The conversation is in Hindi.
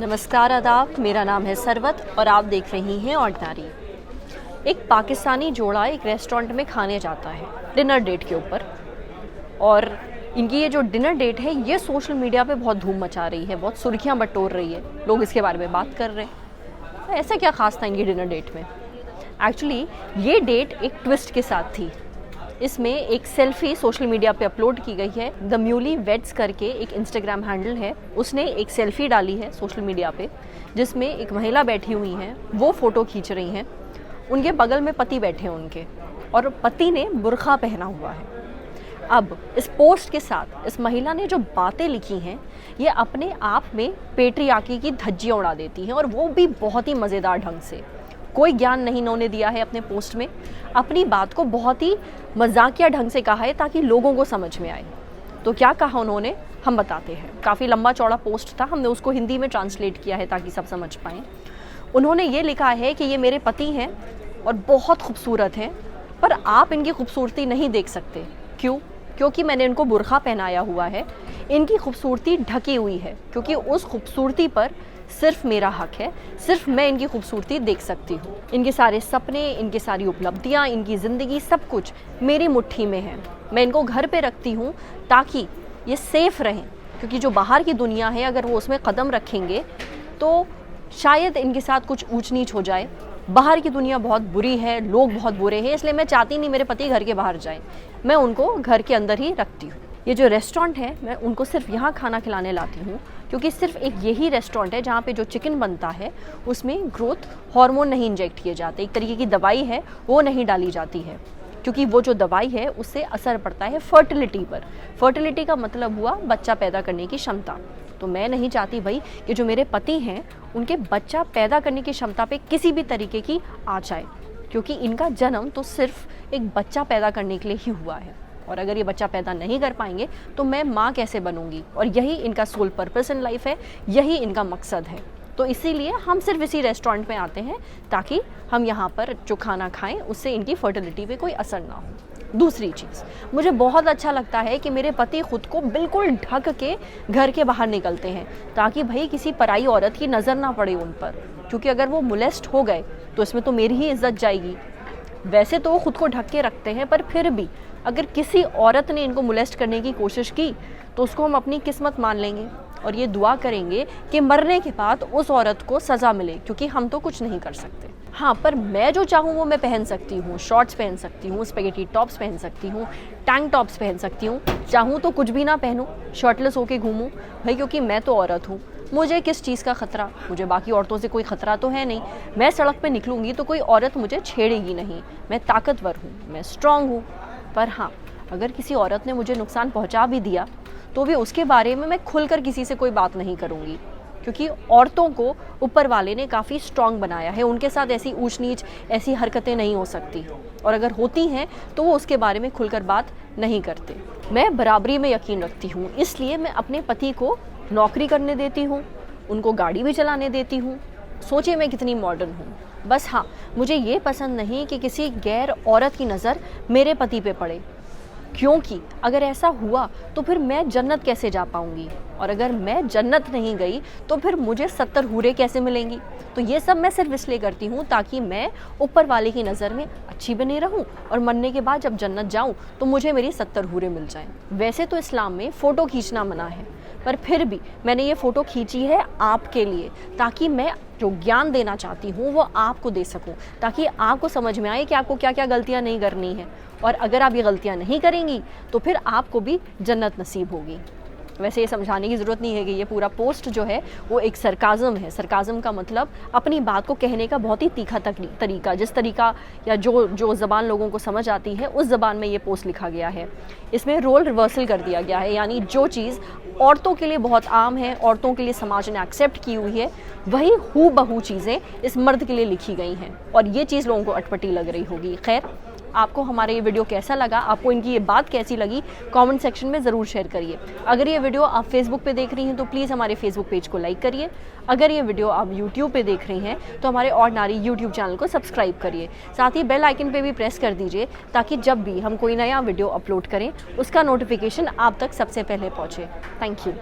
नमस्कार आदाब, मेरा नाम है सरवत और आप देख रही हैं ऑर्डिनरी। एक पाकिस्तानी जोड़ा एक रेस्टोरेंट में खाने जाता है डिनर डेट के ऊपर, और इनकी ये जो डिनर डेट है ये सोशल मीडिया पे बहुत धूम मचा रही है, बहुत सुर्खियां बटोर रही है, लोग इसके बारे में बात कर रहे हैं। तो ऐसा क्या खास था इनकी डिनर डेट में? एक्चुअली ये डेट एक ट्विस्ट के साथ थी। इसमें एक सेल्फी सोशल मीडिया पे अपलोड की गई है। द म्यूली वेड्स करके एक इंस्टाग्राम हैंडल है, उसने एक सेल्फी डाली है सोशल मीडिया पे जिसमें एक महिला बैठी हुई हैं, वो फ़ोटो खींच रही हैं। उनके बगल में पति बैठे हैं उनके, और पति ने बुर्का पहना हुआ है। अब इस पोस्ट के साथ इस महिला ने जो बातें लिखी हैं ये अपने आप में पेट्रियार्की की धज्जियाँ उड़ा देती हैं, और वो भी बहुत ही मज़ेदार ढंग से। कोई ज्ञान नहीं इन्होंने दिया है अपने पोस्ट में, अपनी बात को बहुत ही मजाकिया ढंग से कहा है ताकि लोगों को समझ में आए। तो क्या कहा उन्होंने, हम बताते हैं। काफ़ी लंबा चौड़ा पोस्ट था, हमने उसको हिंदी में ट्रांसलेट किया है ताकि सब समझ पाएँ। उन्होंने ये लिखा है कि ये मेरे पति हैं और बहुत खूबसूरत हैं, पर आप इनकी खूबसूरती नहीं देख सकते। क्यों? क्योंकि मैंने इनको बुर्का पहनाया हुआ है। इनकी खूबसूरती ढकी हुई है क्योंकि उस खूबसूरती पर सिर्फ मेरा हक है, सिर्फ मैं इनकी खूबसूरती देख सकती हूँ। इनके सारे सपने, इनकी सारी उपलब्धियाँ, इनकी ज़िंदगी, सब कुछ मेरी मुट्ठी में है। मैं इनको घर पे रखती हूँ ताकि ये सेफ़ रहें, क्योंकि जो बाहर की दुनिया है अगर वो उसमें कदम रखेंगे तो शायद इनके साथ कुछ ऊंच नीच हो जाए। बाहर की दुनिया बहुत बुरी है, लोग बहुत बुरे हैं, इसलिए मैं चाहती नहीं मेरे पति घर के बाहर जाएं। मैं उनको घर के अंदर ही रखती हूँ। ये जो रेस्टोरेंट है मैं उनको सिर्फ यहाँ खाना खिलाने लाती हूँ क्योंकि सिर्फ एक यही रेस्टोरेंट है जहाँ पे जो चिकन बनता है उसमें ग्रोथ हार्मोन नहीं इंजेक्ट किए जाते। एक तरीके की दवाई है वो नहीं डाली जाती है, क्योंकि वो जो दवाई है उससे असर पड़ता है फर्टिलिटी पर। फर्टिलिटी का मतलब हुआ बच्चा पैदा करने की क्षमता। तो मैं नहीं चाहती भाई कि जो मेरे पति हैं उनके बच्चा पैदा करने की क्षमता पे किसी भी तरीके की आँच आए, क्योंकि इनका जन्म तो सिर्फ एक बच्चा पैदा करने के लिए ही हुआ है। और अगर ये बच्चा पैदा नहीं कर पाएंगे तो मैं माँ कैसे बनूंगी? और यही इनका सोल पर्पस इन लाइफ है, यही इनका मकसद है। तो इसीलिए हम सिर्फ इसी रेस्टोरेंट में आते हैं ताकि हम यहाँ पर जो खाना खाएं उससे इनकी फर्टिलिटी पे कोई असर ना हो। दूसरी चीज़, मुझे बहुत अच्छा लगता है कि मेरे पति खुद को बिल्कुल ढक के घर के बाहर निकलते हैं ताकि भाई किसी पराई औरत की नज़र ना पड़े उन पर, क्योंकि अगर वो मोलेस्ट हो गए तो इसमें तो मेरी ही इज्जत जाएगी। वैसे तो वो खुद को ढक के रखते हैं, पर फिर भी अगर किसी औरत ने इनको मोलेस्ट करने की कोशिश की तो उसको हम अपनी किस्मत मान लेंगे और ये दुआ करेंगे कि मरने के बाद उस औरत को सज़ा मिले, क्योंकि हम तो कुछ नहीं कर सकते। हाँ, पर मैं जो चाहूँ वो मैं पहन सकती हूँ। शॉर्ट्स पहन सकती हूँ, स्पेगेटी टॉप्स पहन सकती हूँ, टैंक टॉप्स पहन सकती हूँ। चाहूँ तो कुछ भी ना पहनूँ, शर्टलेस होके घूमूँ भाई, क्योंकि मैं तो औरत हूँ। मुझे किस चीज़ का ख़तरा? मुझे बाकी औरतों से कोई ख़तरा तो है नहीं। मैं सड़क पे निकलूँगी तो कोई औरत मुझे छेड़ेगी नहीं। मैं ताकतवर हूँ, मैं स्ट्रॉन्ग हूँ। पर हाँ, अगर किसी औरत ने मुझे नुकसान पहुँचा भी दिया तो भी उसके बारे में मैं खुलकर किसी से कोई बात नहीं करूँगी, क्योंकि औरतों को ऊपर वाले ने काफ़ी स्ट्रॉन्ग बनाया है। उनके साथ ऐसी ऊंच नीच, ऐसी हरकतें नहीं हो सकती, और अगर होती हैं तो वो उसके बारे में खुलकर बात नहीं करते। मैं बराबरी में यकीन रखती हूँ, इसलिए मैं अपने पति को नौकरी करने देती हूँ, उनको गाड़ी भी चलाने देती हूँ। सोचिए मैं कितनी मॉडर्न हूँ। बस हाँ, मुझे ये पसंद नहीं कि किसी गैर औरत की नज़र मेरे पति पे पड़े, क्योंकि अगर ऐसा हुआ तो फिर मैं जन्नत कैसे जा पाऊंगी, और अगर मैं जन्नत नहीं गई तो फिर मुझे 70 हूरें कैसे मिलेंगी? तो ये सब मैं सिर्फ इसलिए करती हूँ ताकि मैं ऊपर वाले की नज़र में अच्छी बनी रहूँ, और मरने के बाद जब जन्नत जाऊँ तो मुझे मेरी 70 हूरें मिल जाएं। वैसे तो इस्लाम में फ़ोटो खींचना मना है, पर फिर भी मैंने ये फ़ोटो खींची है आपके लिए, ताकि मैं जो ज्ञान देना चाहती हूँ वो आपको दे सकूँ, ताकि आपको समझ में आए कि आपको क्या क्या गलतियाँ नहीं करनी है, और अगर आप ये गलतियाँ नहीं करेंगी तो फिर आपको भी जन्नत नसीब होगी। वैसे ये समझाने की ज़रूरत नहीं है कि ये पूरा पोस्ट जो है वो एक सरकाज़म है। सरकाज़म का मतलब अपनी बात को कहने का बहुत ही तीखा तरीका, जिस तरीका या जो ज़बान लोगों को समझ आती है उस ज़बान में ये पोस्ट लिखा गया है। इसमें रोल रिवर्सल कर दिया गया है, यानी जो चीज़ औरतों के लिए बहुत आम है, औरतों के लिए समाज ने एक्सेप्ट की हुई है, वही हूबहू चीज़ें इस मर्द के लिए लिखी गई हैं, और ये चीज़ लोगों को अटपटी लग रही होगी। खैर, आपको हमारा ये वीडियो कैसा लगा, आपको इनकी ये बात कैसी लगी, कमेंट सेक्शन में ज़रूर शेयर करिए। अगर ये वीडियो आप फेसबुक पे देख रही हैं तो प्लीज़ हमारे फेसबुक पेज को लाइक करिए। अगर ये वीडियो आप यूट्यूब पे देख रही हैं तो हमारे ऑर्डिनरी यूट्यूब चैनल को सब्सक्राइब करिए। साथ ही बेल आइकन पे भी प्रेस कर दीजिए ताकि जब भी हम कोई नया वीडियो अपलोड करें उसका नोटिफिकेशन आप तक सबसे पहले पहुँचे। Thank you.